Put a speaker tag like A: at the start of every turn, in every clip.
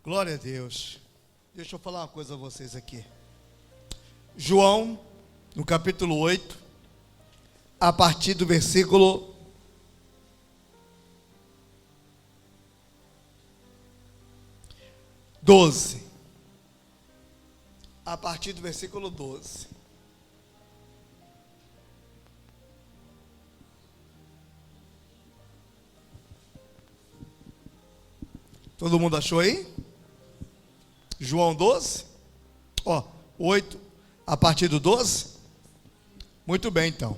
A: Glória a Deus. Deixa eu falar uma coisa a vocês aqui. João, no capítulo 8, a partir do versículo 12. A partir do versículo 12. Todo mundo achou aí? João 12? 8, a partir do 12? Muito bem, então.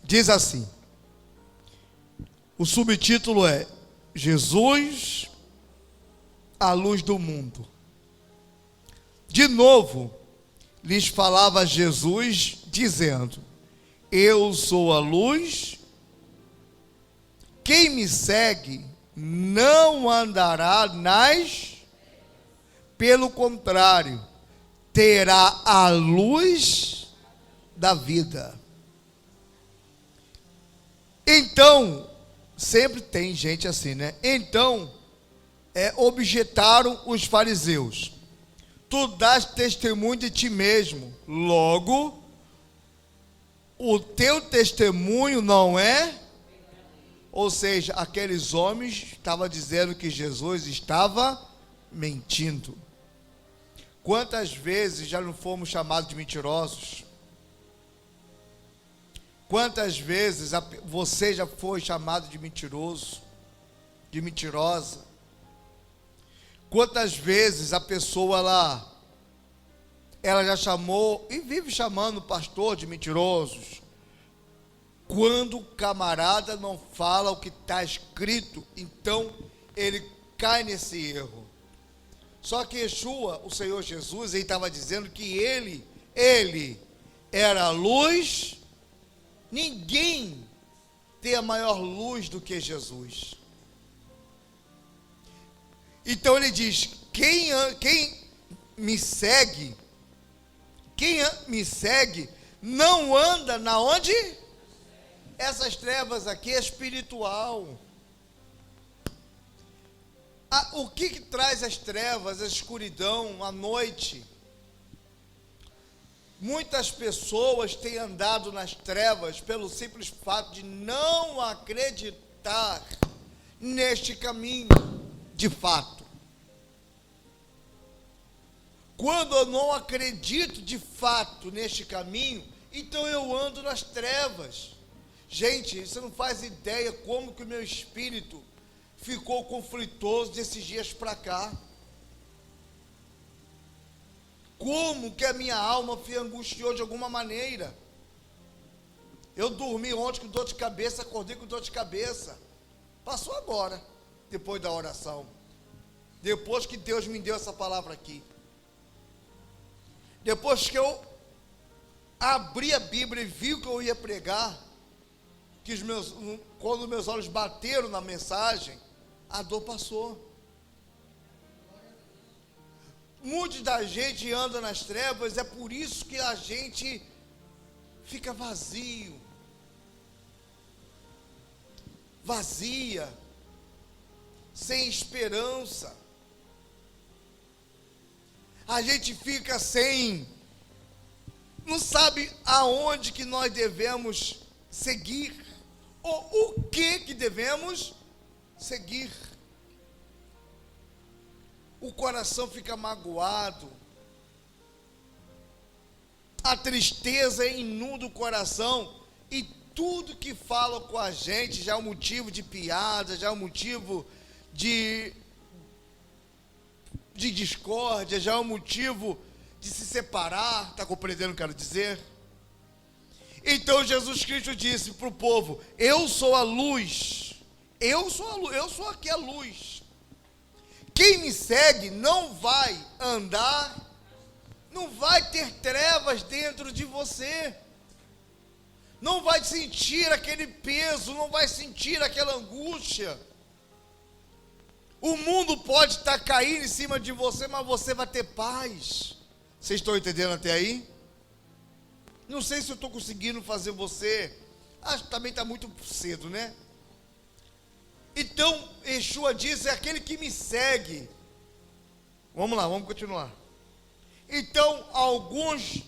A: Diz assim. O subtítulo é Jesus, a luz do mundo. De novo, lhes falava Jesus, dizendo: Eu sou a luz, quem me segue não andará pelo contrário, terá a luz da vida. Então, sempre tem gente assim, né? Então, objetaram os fariseus: Tu dás testemunho de ti mesmo, logo, o teu testemunho não é. Ou seja, aqueles homens estavam dizendo que Jesus estava mentindo. Quantas vezes já não fomos chamados de mentirosos? Quantas vezes você já foi chamado de mentiroso, de mentirosa? Quantas vezes a pessoa ela já chamou e vive chamando o pastor de mentirosos? Quando o camarada não fala o que está escrito, então ele cai nesse erro. Só que Yeshua, o Senhor Jesus, ele estava dizendo que ele era a luz. Ninguém tem a maior luz do que Jesus. Então ele diz: quem me segue não anda na onde? Essas trevas aqui é espiritual. O que traz as trevas, a escuridão, a noite? Muitas pessoas têm andado nas trevas pelo simples fato de não acreditar neste caminho, de fato. Quando eu não acredito de fato neste caminho, então eu ando nas trevas. Gente, você não faz ideia como que o meu espírito ficou conflitoso desses dias para cá. Como que a minha alma se angustiou de alguma maneira. Eu dormi ontem com dor de cabeça, acordei com dor de cabeça. Passou agora, depois da oração. Depois que Deus me deu essa palavra aqui. Depois que eu abri a Bíblia e vi o que eu ia pregar, quando meus olhos bateram na mensagem, a dor passou. Muita da gente anda nas trevas, é por isso que a gente fica vazia, sem esperança. A gente fica não sabe aonde que nós devemos seguir, ou o que devemos seguir. O coração fica magoado, a tristeza inunda o coração, e tudo que fala com a gente já é um motivo de piada, já é um motivo de discórdia, já é um motivo de se separar. Está compreendendo o que eu quero dizer? Então Jesus Cristo disse para o povo: eu sou a luz, eu sou aqui a luz. Quem me segue não vai andar, não vai ter trevas dentro de você, não vai sentir aquele peso, não vai sentir aquela angústia. O mundo pode estar caindo em cima de você, mas você vai ter paz. Vocês estão entendendo até aí? Não sei se eu estou conseguindo fazer você. Acho que também está muito cedo, né? Então, Yeshua diz: é aquele que me segue Vamos lá, vamos continuar. Então, alguns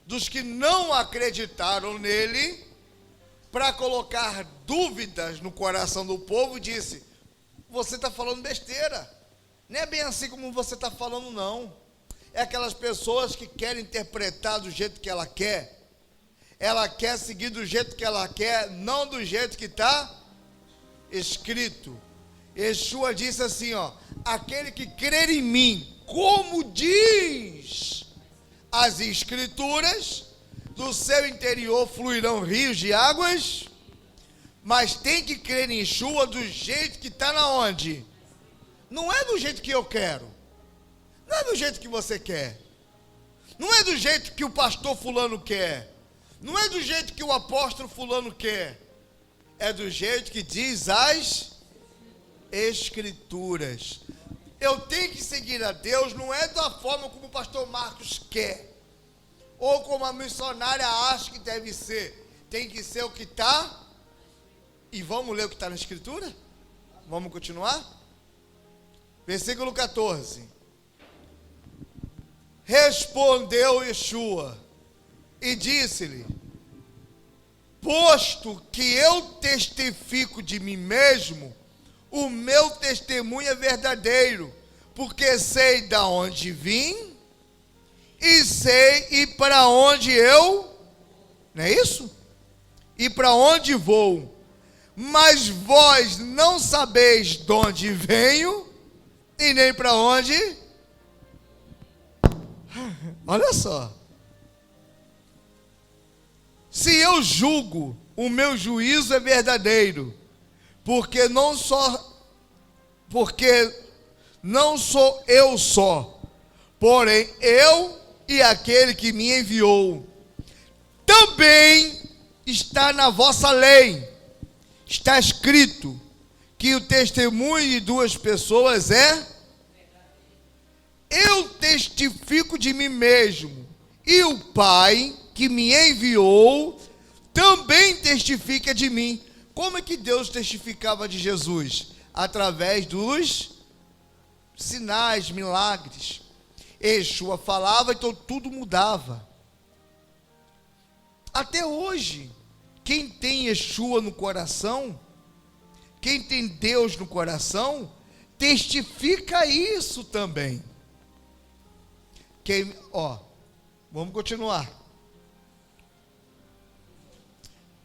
A: dos que não acreditaram nele, para colocar dúvidas no coração do povo, disse: você está falando besteira, não é bem assim como você está falando, não. É aquelas pessoas que querem interpretar do jeito que ela quer seguir do jeito que ela quer, não do jeito que está escrito. Yeshua disse assim, ó: aquele que crer em mim, como diz as Escrituras, do seu interior fluirão rios de águas. Mas tem que crer em Yeshua do jeito que está na onde? Não é do jeito que eu quero, não é do jeito que você quer, não é do jeito que o pastor fulano quer, não é do jeito que o apóstolo fulano quer, é do jeito que diz as Escrituras. Eu tenho que seguir a Deus, não é da forma como o pastor Marcos quer, ou como a missionária acha que deve ser. Tem que ser o que está. E vamos ler o que está na Escritura? Vamos continuar? Versículo 14. Respondeu Yeshua e disse-lhe: posto que eu testifico de mim mesmo, o meu testemunho é verdadeiro, porque sei de onde vim e sei e para onde eu, não é isso? E para onde vou. Mas vós não sabeis de onde venho e nem para onde. Olha só. Se eu julgo, o meu juízo é verdadeiro, porque não sou eu só, porém eu e aquele que me enviou. Também está na vossa lei, está escrito que o testemunho de duas pessoas é. Eu testifico de mim mesmo, e o Pai que me enviou também testifica de mim. Como é que Deus testificava de Jesus? Através dos sinais, milagres. Yeshua falava, então tudo mudava. Até hoje, quem tem Yeshua no coração, quem tem Deus no coração, testifica isso também. Vamos continuar.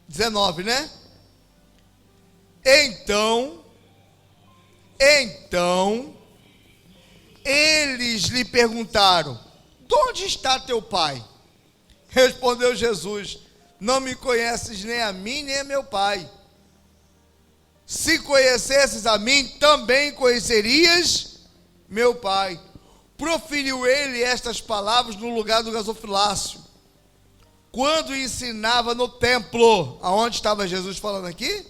A: 19, né? Então, eles lhe perguntaram: de onde está teu pai? Respondeu Jesus: não me conheces nem a mim, nem a meu pai. Se conhecesses a mim, também conhecerias meu pai. Proferiu ele estas palavras no lugar do gasofilácio, quando ensinava no templo. Aonde estava Jesus falando aqui?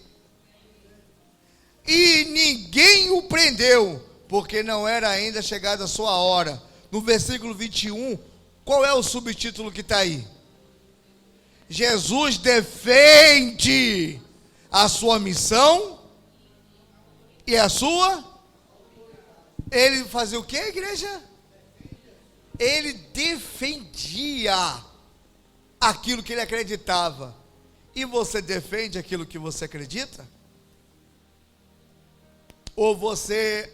A: E ninguém o prendeu, porque não era ainda chegada a sua hora. No versículo 21, qual é o subtítulo que está aí? Jesus defende a sua missão e a sua. Ele fazia o que, igreja? Ele defendia aquilo que ele acreditava. E você defende aquilo que você acredita? Ou você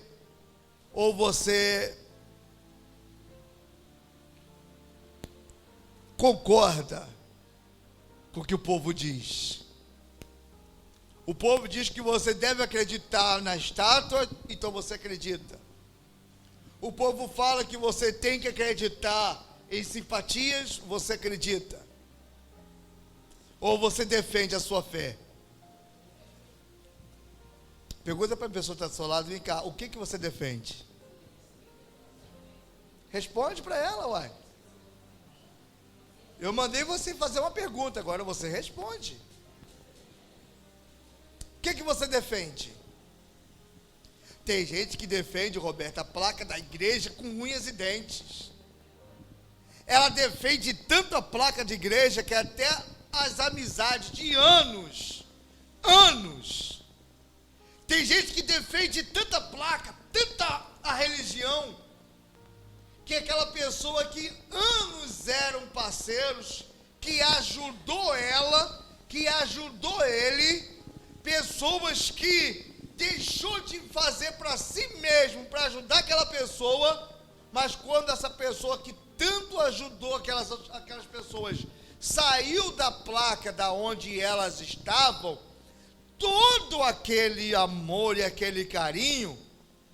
A: concorda com o que o povo diz? O povo diz que você deve acreditar na estátua, então você acredita. O povo fala que você tem que acreditar em simpatias, você acredita. Ou você defende a sua fé? Pergunta para a pessoa que está do seu lado: vem cá, o que você defende? Responde para ela, uai. Eu mandei você fazer uma pergunta, agora você responde. O que você defende? Tem gente que defende, Roberto, a placa da igreja com unhas e dentes. Ela defende tanto a placa de igreja que até as amizades de anos. Tem gente que defende tanta placa, tanta a religião, que aquela pessoa que anos eram parceiros, que ajudou ela, que ajudou ele, pessoas que deixou de fazer para si mesmo, para ajudar aquela pessoa, mas quando essa pessoa que tanto ajudou aquelas pessoas saiu da placa da onde elas estavam, todo aquele amor e aquele carinho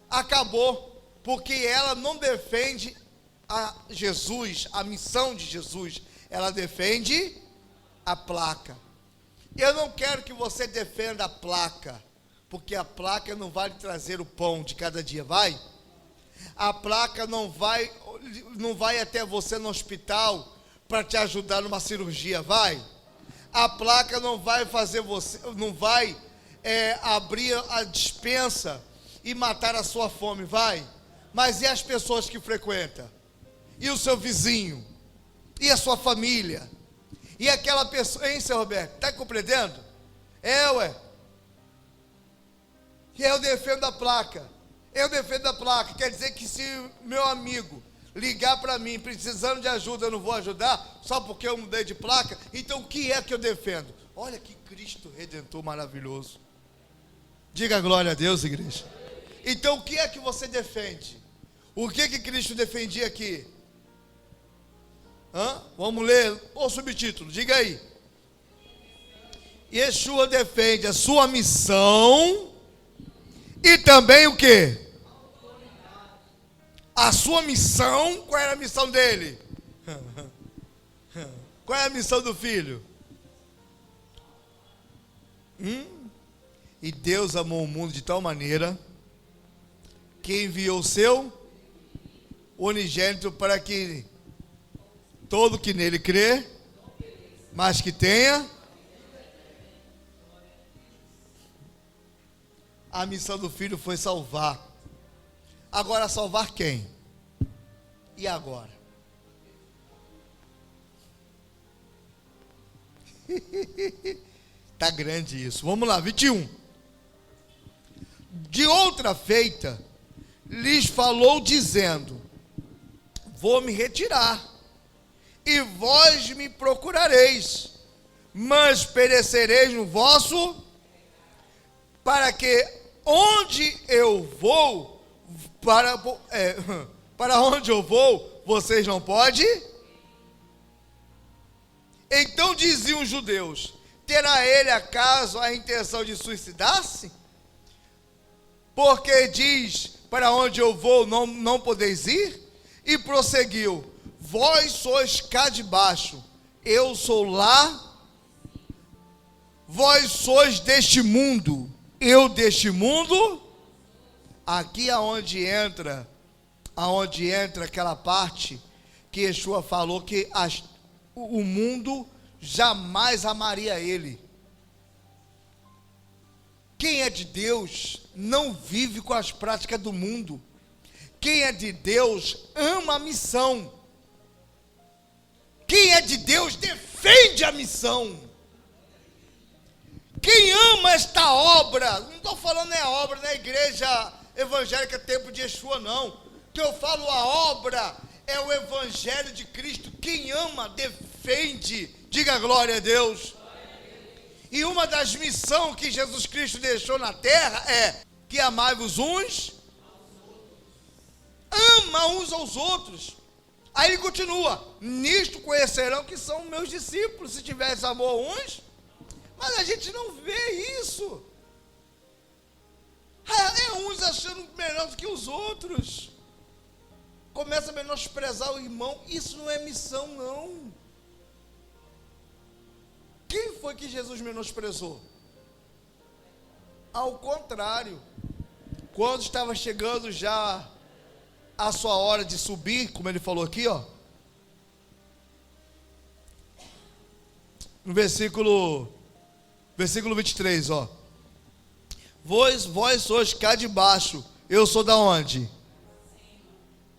A: acabou, porque ela não defende a Jesus, a missão de Jesus, ela defende a placa. Eu não quero que você defenda a placa, porque a placa não vai lhe trazer o pão de cada dia, vai? A placa não vai até você no hospital para te ajudar numa cirurgia, vai? A placa não vai fazer você, não vai abrir a despensa e matar a sua fome, vai? Mas e as pessoas que frequenta? E o seu vizinho? E a sua família? E aquela pessoa, hein, seu Roberto? Está compreendendo? Ué. Eu defendo a placa. Eu defendo a placa. Quer dizer que se meu amigo ligar para mim precisando de ajuda, eu não vou ajudar só porque eu mudei de placa? Então o que é que eu defendo? Olha que Cristo Redentor maravilhoso. Diga glória a Deus, igreja. Então o que é que você defende? O que Cristo defendia aqui? Vamos ler o subtítulo, diga aí. Yeshua defende a sua missão e também o quê? A sua missão. Qual era a missão dele? Qual é a missão do filho? E Deus amou o mundo de tal maneira que enviou o seu unigênito para que todo que nele crê, mas que tenha. A missão do filho foi salvar. Agora salvar quem? E agora? Tá grande isso. Vamos lá, 21. De outra feita, lhes falou dizendo: vou me retirar, e vós me procurareis, mas perecereis no vosso, para que onde eu vou, para onde eu vou, vocês não podem. Então diziam os judeus: terá ele acaso a intenção de suicidar-se? Porque diz: para onde eu vou, não podeis ir? E prosseguiu: vós sois cá de baixo, eu sou lá. Vós sois deste mundo, eu deste mundo. Aqui aonde entra aquela parte que Yeshua falou que o mundo jamais amaria ele. Quem é de Deus não vive com as práticas do mundo. Quem é de Deus ama a missão. Quem é de Deus defende a missão. Quem ama esta obra, não estou falando é obra na igreja evangélica Tempo de Yeshua, não. Que eu falo a obra é o evangelho de Cristo. Quem ama, defende. Diga glória a Deus. E uma das missões que Jesus Cristo deixou na terra é que amai-vos uns, ama uns aos outros. Aí ele continua: nisto conhecerão que são meus discípulos, se tivesse amor a uns. Mas a gente não vê isso. É uns achando melhor do que os outros. Começa a menosprezar o irmão. Isso não é missão, não. Quem foi que Jesus menosprezou? Ao contrário. Quando estava chegando já a sua hora de subir, como ele falou aqui, ó, no versículo 23, ó. Vós sois cá de baixo, eu sou da onde?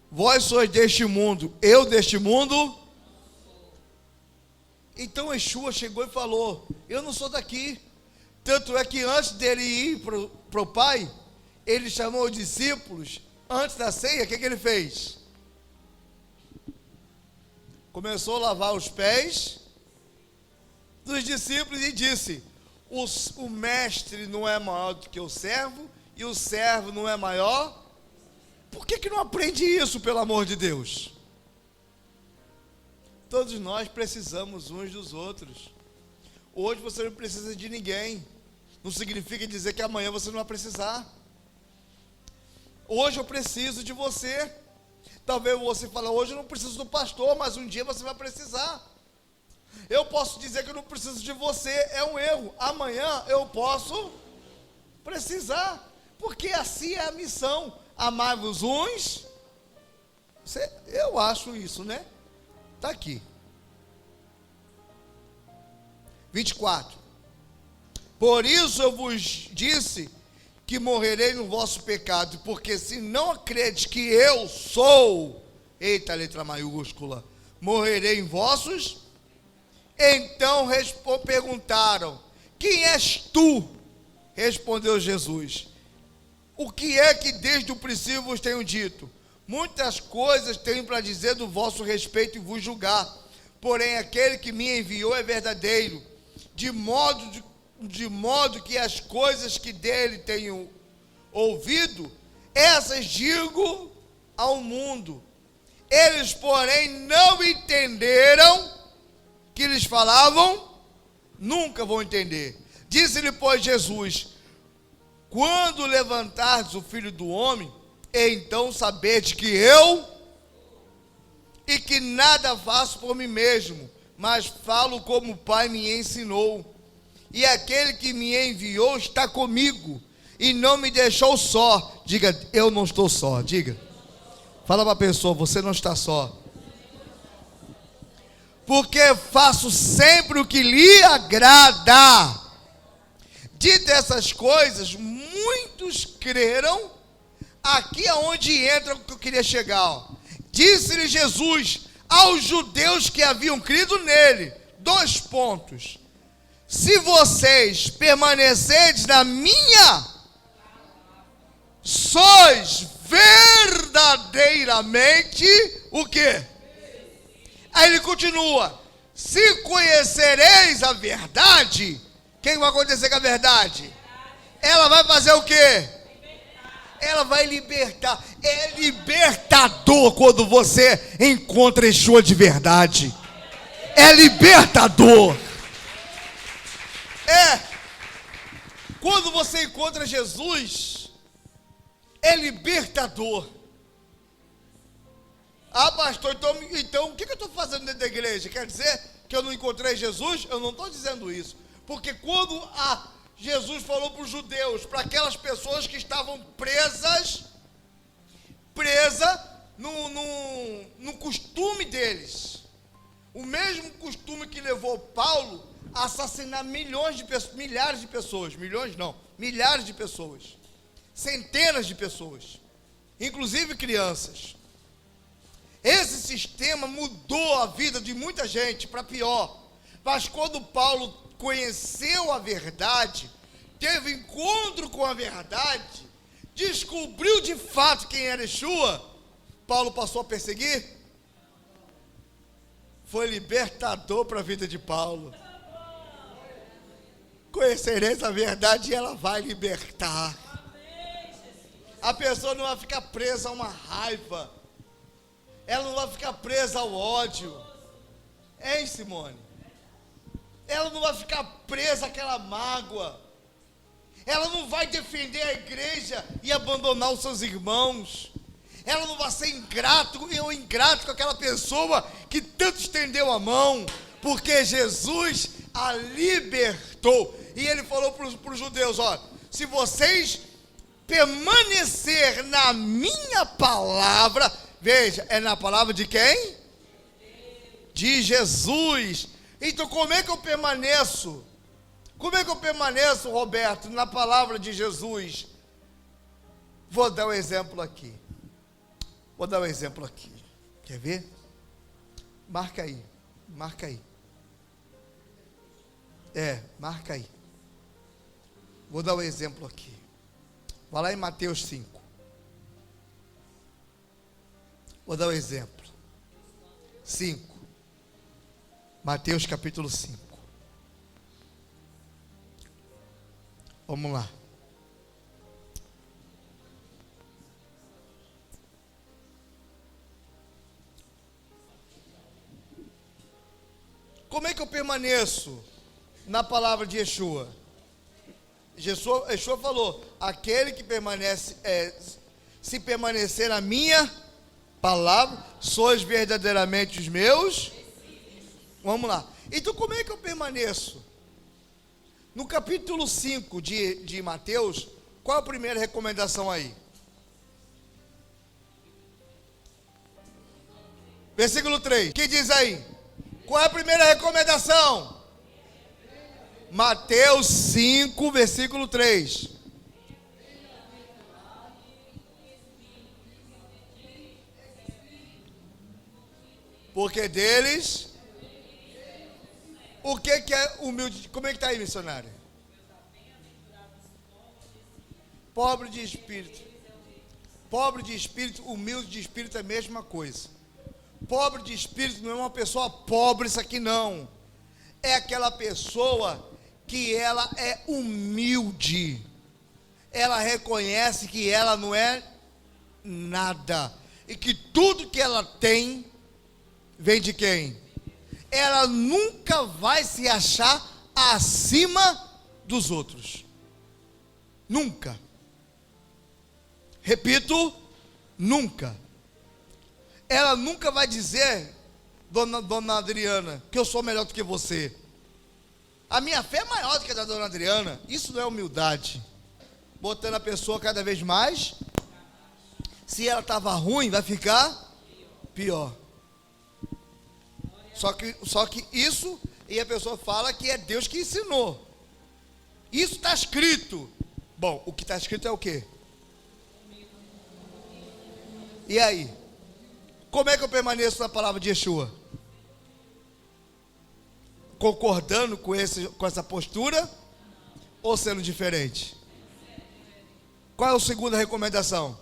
A: Vós sois deste mundo, eu deste mundo. Então Yeshua chegou e falou: eu não sou daqui. Tanto é que antes dele ir para o Pai, ele chamou os discípulos. Antes da ceia, o que ele fez? começou a lavar os pés dos discípulos e disse: o mestre não é maior do que o servo, e o servo não é maior. Por que não aprende isso, pelo amor de Deus? Todos nós precisamos uns dos outros. Hoje você não precisa de ninguém. Não significa dizer que amanhã você não vai precisar. Hoje eu preciso de você. Talvez você fale: hoje eu não preciso do pastor, mas um dia você vai precisar. Eu posso dizer que eu não preciso de você, é um erro. Amanhã eu posso precisar, porque assim é a missão. Amai-vos uns. Eu acho isso, né? Está aqui. 24. Por isso eu vos disse que morrerei no vosso pecado, porque se não crede que eu sou, eita, letra maiúscula, morrerei em vossos. Então perguntaram: quem és tu? Respondeu Jesus: o que é que desde o princípio vos tenho dito? Muitas coisas tenho para dizer do vosso respeito e vos julgar, porém aquele que me enviou é verdadeiro, de modo que as coisas que dele tenho ouvido, essas digo ao mundo. Eles, porém, não entenderam que lhes falavam, nunca vão entender. Disse-lhe, pois, Jesus: quando levantardes o Filho do Homem, então sabedes que eu, e que nada faço por mim mesmo, mas falo como o Pai me ensinou. E aquele que me enviou está comigo, e não me deixou só. Diga: eu não estou só. Diga, fala para a pessoa: você não está só. Porque faço sempre o que lhe agrada. Dito essas coisas, muitos creram. Aqui é onde entra o que eu queria chegar. Disse-lhe Jesus aos judeus que haviam crido nele: 2 pontos. Se vocês permanecerdes na minha, sois verdadeiramente o quê? Aí ele continua: se conhecereis a verdade. O que vai acontecer com a verdade? Ela vai fazer o quê? Ela vai libertar. É libertador quando você encontra Yeshua de verdade. É libertador. Quando você encontra Jesus, é libertador. Ah, pastor, então o que eu estou fazendo dentro da igreja? Quer dizer que eu não encontrei Jesus? Eu não estou dizendo isso. Porque quando Jesus falou para os judeus, para aquelas pessoas que estavam presas no costume deles, o mesmo costume que levou Paulo a assassinar milhares de pessoas, milhares de pessoas, centenas de pessoas, inclusive crianças. Esse sistema mudou a vida de muita gente para pior. Mas quando Paulo conheceu a verdade, teve encontro com a verdade, descobriu de fato quem era Yeshua, Paulo passou a perseguir. Foi libertador para a vida de Paulo. Conhecereis a verdade e ela vai libertar. A pessoa não vai ficar presa a uma raiva. Ela não vai ficar presa ao ódio. Hein, Simone? Ela não vai ficar presa àquela mágoa. Ela não vai defender a igreja e abandonar os seus irmãos. Ela não vai ser ingrato com aquela pessoa que tanto estendeu a mão, porque Jesus a libertou. E ele falou para os judeus: ó, se vocês permanecer na minha palavra, veja, é na palavra de quem? De Jesus. Então como é que eu permaneço? Como é que eu permaneço, Roberto, na palavra de Jesus? Vou dar um exemplo aqui. Quer ver? Marca aí. Marca aí. Vou dar um exemplo aqui. Vai lá em Mateus 5. Vou dar um exemplo. 5. Mateus capítulo 5. Vamos lá. Como é que eu permaneço na palavra de Yeshua? Yeshua falou: aquele que permanece, se permanecer na minha palavra, sois verdadeiramente os meus. Vamos lá. Então como é que eu permaneço? No capítulo 5 de Mateus, qual a primeira recomendação aí? Versículo 3. O que diz aí? Qual é a primeira recomendação? Mateus 5, versículo 3. Porque deles... O que é humilde? Como é que está aí, missionário? Pobre de espírito. Pobre de espírito, humilde de espírito é a mesma coisa. Pobre de espírito não é uma pessoa pobre, isso aqui não. É aquela pessoa que ela é humilde. Ela reconhece que ela não é nada. E que tudo que ela tem, vem de quem? Ela nunca vai se achar acima dos outros. Nunca. Repito, nunca. Ela nunca vai dizer, dona Adriana, que eu sou melhor do que você. A minha fé é maior do que a da dona Adriana. Isso não é humildade. Botando a pessoa cada vez mais. Se ela estava ruim, vai ficar pior. Só que isso, e a pessoa fala que é Deus que ensinou. Isso está escrito. Bom, o que está escrito é o quê? E aí? Como é que eu permaneço na palavra de Yeshua? Concordando com essa postura? Ou sendo diferente? Qual é a segunda recomendação?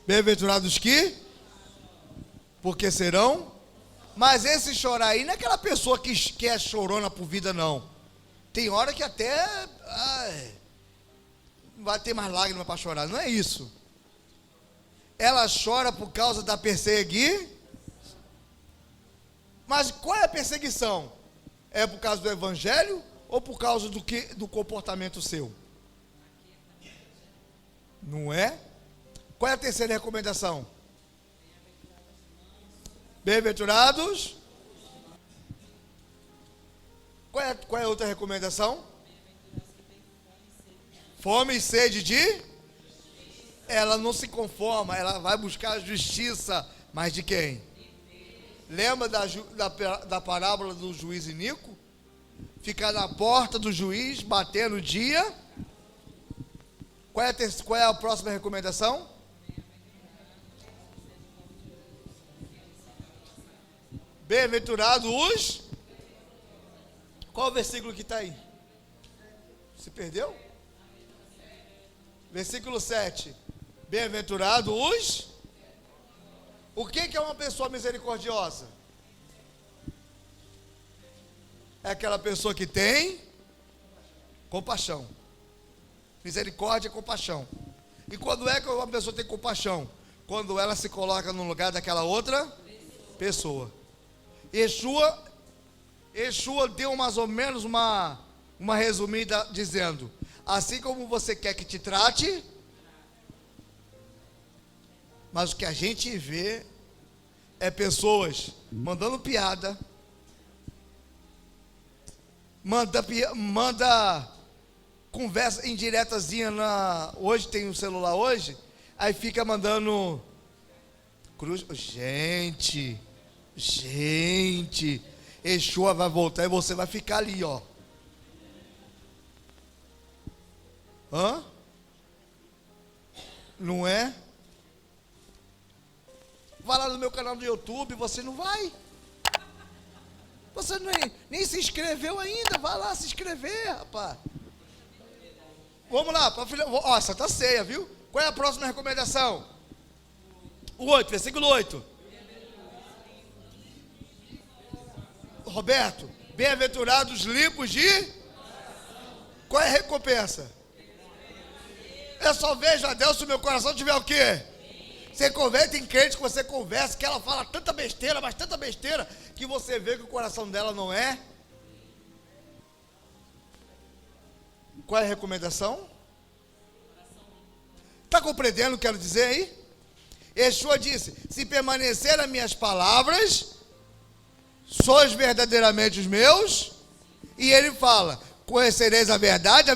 A: Bem-aventurados que... porque serão. Mas esse chorar aí não é aquela pessoa que é chorona por vida, não. Tem hora que até não vai ter mais lágrimas para chorar. Não é isso. Ela chora por causa da perseguição. Mas qual é a perseguição? É por causa do evangelho ou por causa do comportamento seu? Não é? Qual é a terceira recomendação? Bem-aventurados. Qual é a outra recomendação? Fome e sede de? Ela não se conforma, ela vai buscar a justiça. Mas de quem? Lembra da parábola do juiz iníquo? Ficar na porta do juiz, bater no dia. Qual é a próxima recomendação? Bem-aventurados os... Qual o versículo que está aí? Se perdeu? Versículo 7. Bem-aventurados os... O que é uma pessoa misericordiosa? É aquela pessoa que tem compaixão. Misericórdia é compaixão. E quando é que uma pessoa tem compaixão? Quando ela se coloca no lugar daquela outra pessoa. Yeshua deu mais ou menos uma resumida dizendo: assim como você quer que te trate, mas o que a gente vê é pessoas mandando piada, manda conversa indiretazinha hoje tem um celular hoje, aí fica mandando cruz. Gente, Yeshua vai voltar e você vai ficar ali, ó. Não é? Vai lá no meu canal do YouTube, você não vai? Você nem se inscreveu ainda, vai lá se inscrever, rapaz. Vamos lá, ó, Santa Ceia, viu? Qual é a próxima recomendação? O 8, versículo 8. Roberto, bem-aventurados limpos de... Qual é a recompensa? Eu só vejo a Deus se o meu coração tiver o quê? Você converte, tem crente que você conversa, que ela fala tanta besteira, mas tanta besteira, que você vê que o coração dela não é. Qual é a recomendação? Está compreendendo o que eu quero dizer aí? Yeshua disse, se permanecer as minhas palavras, sois verdadeiramente os meus. E ele fala, conhecereis a verdade,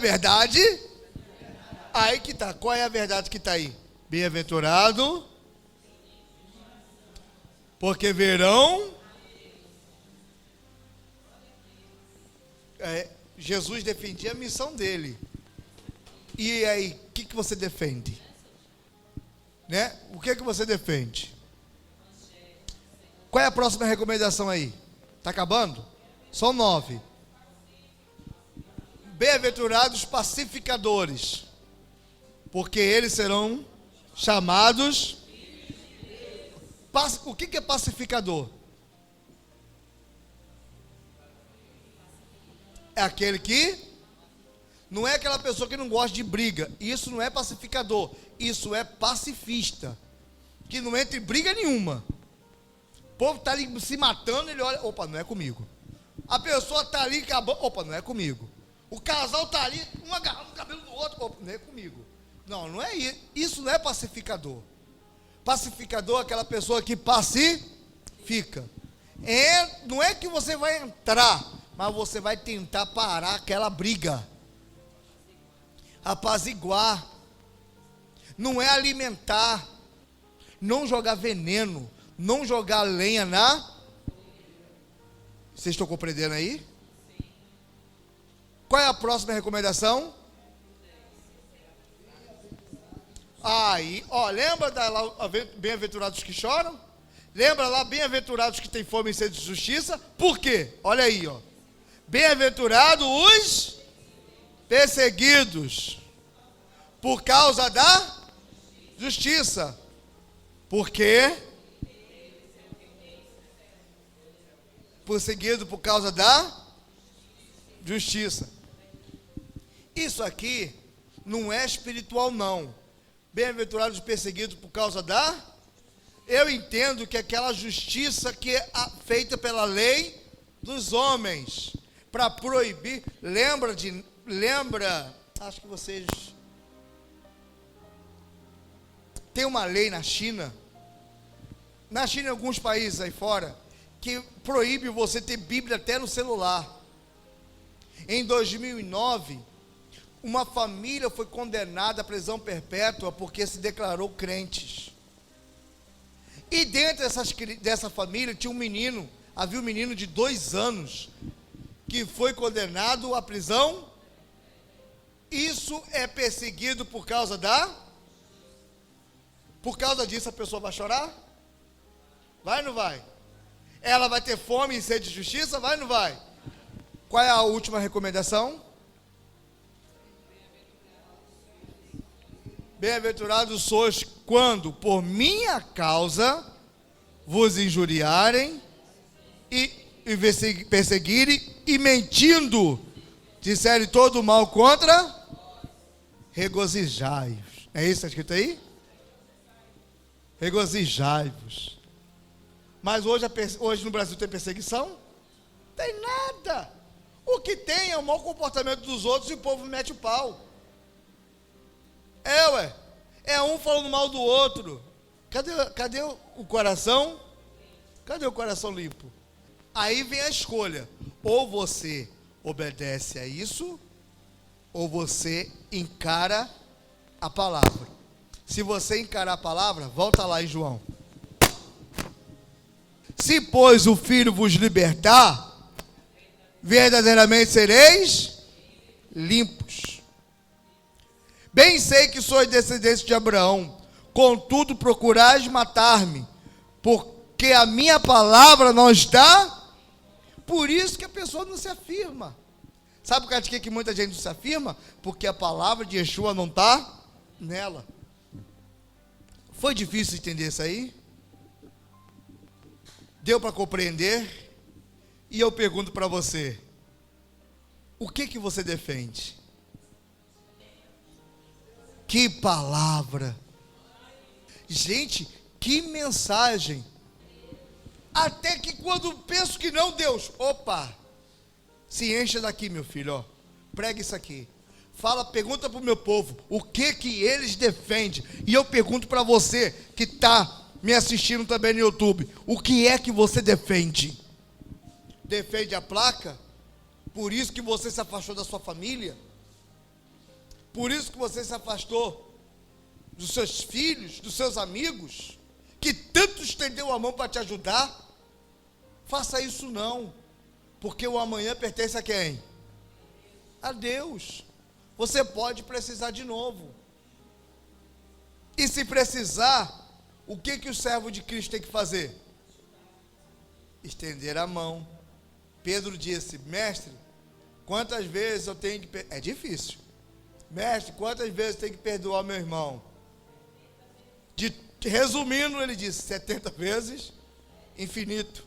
A: aí que está, qual é a verdade que está aí? Bem-aventurado, porque verão. Jesus defendia a missão dele. E aí, o que você defende? Né? O que você defende? Qual é a próxima recomendação aí? Está acabando? São 9. Bem-aventurados pacificadores, porque eles serão chamados... O que é pacificador? É aquele que... Não é aquela pessoa que não gosta de briga. Isso não é pacificador. Isso é pacifista. Que não entra em briga nenhuma. O povo está ali se matando, ele olha... Opa, não é comigo. A pessoa está ali acabando... Opa, não é comigo. O casal está ali, um agarrando o cabelo do outro... Opa, não é comigo. Não, não é isso. Isso não é pacificador. Pacificador é aquela pessoa que pacifica. Não é que você vai entrar, mas você vai tentar parar aquela briga. Apaziguar. Não é alimentar. Não jogar veneno. Não jogar lenha na... Vocês estão compreendendo aí? Qual é a próxima recomendação? Aí, ó, lembra da bem-aventurados que choram? Lembra lá, bem-aventurados que têm fome e sede de justiça? Por quê? Olha aí, ó. Bem-aventurados os perseguidos por causa da justiça. Por quê? Perseguido por causa da justiça. Isso aqui não é espiritual, não. Bem-aventurados perseguidos por causa da... Eu entendo que aquela justiça que é feita pela lei dos homens, para proibir... Lembra, acho que vocês... Tem uma lei na China e em alguns países aí fora, que proíbe você ter Bíblia até no celular. Em 2009, uma família foi condenada à prisão perpétua porque se declarou crentes. E dentro dessa família tinha um menino, havia um menino de 2 anos, que foi condenado à prisão. Isso é perseguido por causa da... Por causa disso a pessoa vai chorar? Vai ou não vai? Ela vai ter fome e sede de justiça? Vai ou não vai? Qual é a última recomendação? Bem-aventurados sois quando por minha causa vos injuriarem e perseguirem e mentindo disserem todo o mal contra, regozijai-vos. É isso que está escrito aí? Regozijai-vos. Mas hoje no Brasil tem perseguição? Tem nada. O que tem é o mau comportamento dos outros e o povo mete o pau. É um falando mal do outro. Cadê o coração? Cadê o coração limpo? Aí vem a escolha. Ou você obedece a isso, ou você encara a palavra. Se você encarar a palavra, volta lá em João. Se, pois, o Filho vos libertar, verdadeiramente sereis limpos. Bem sei que sois descendentes de Abraão, contudo procurais matar-me, porque a minha palavra não está. Por isso que a pessoa não se afirma. Sabe por causa de que muita gente não se afirma? Porque a palavra de Yeshua não está nela. Foi difícil entender isso aí? Deu para compreender? E eu pergunto para você, o que você defende? Que palavra! Gente, que mensagem! Até que quando penso que não, Deus, opa, se encha daqui, meu filho, ó, prega isso aqui. Fala, pergunta para o meu povo, o que eles defendem. E eu pergunto para você que está me assistindo também no YouTube, o que é que você defende? Defende a placa? Por isso que você se afastou da sua família? Por isso que você se afastou dos seus filhos, dos seus amigos, que tanto estendeu a mão para te ajudar? Faça isso não, porque o amanhã pertence a quem? A Deus. Você pode precisar de novo. E se precisar, o que o servo de Cristo tem que fazer? Estender a mão. Pedro disse, mestre, quantas vezes eu tenho que... É difícil. Mestre, quantas vezes eu tenho que perdoar meu irmão? Resumindo, ele disse, 70 vezes, infinito.